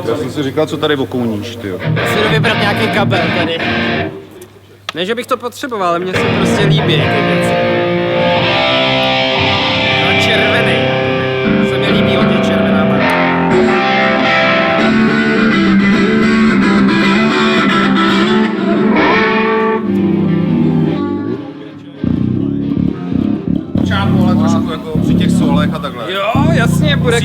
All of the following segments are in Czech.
Já jsem si říkal, co tady okouníš, tyjo. Musím vybrat nějaký kabel tady. Ne, že bych to potřeboval, ale mně se prostě líbí ty věci. No, červený. Se mi líbí hodně červená barva. Čápu, ale trošku jako při těch solech a takhle. Jo, jasně, bude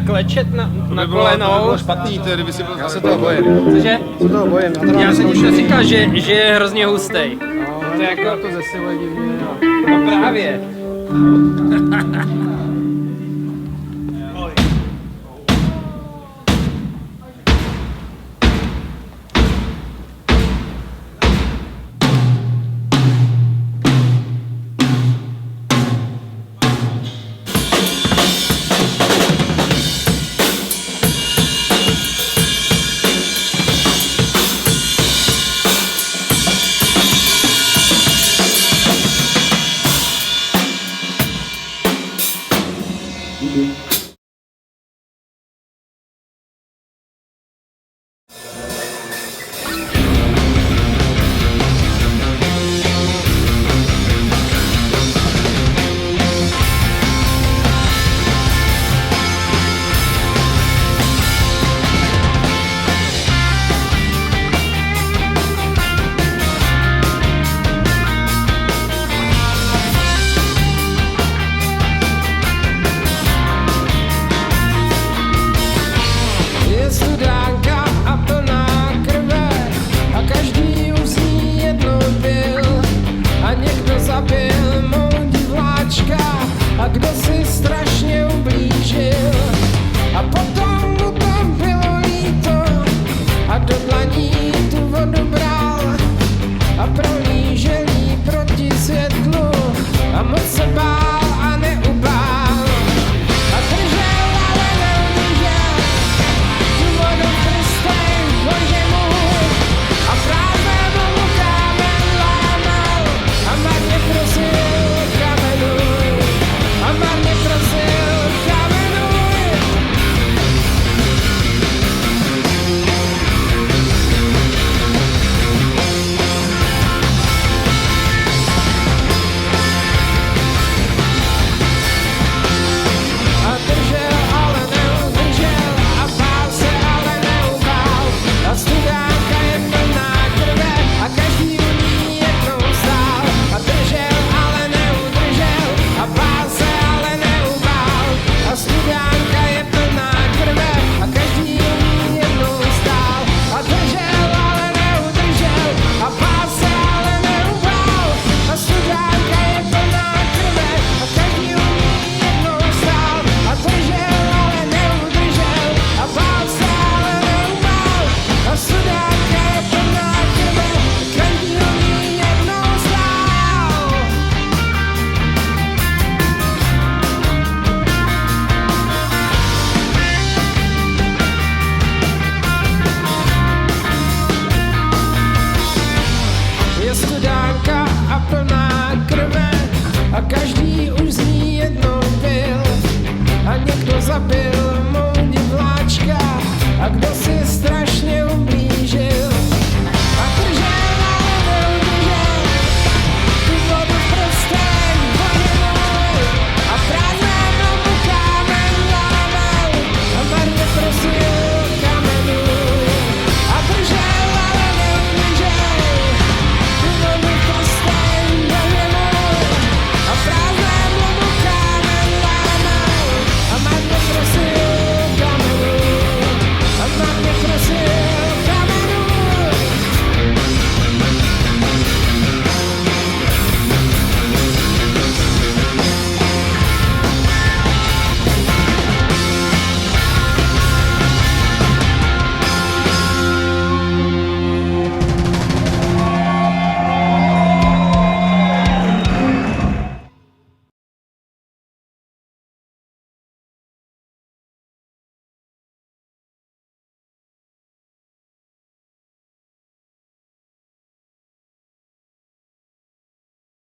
klečet na To by kolenou. bylo špatný, ty, kdyby si byl... Já se toho bojím. Cože? Se toho bojím. Já jsem už říkal, že je hrozně hustý. To je jako to zesiluje divně. No právě.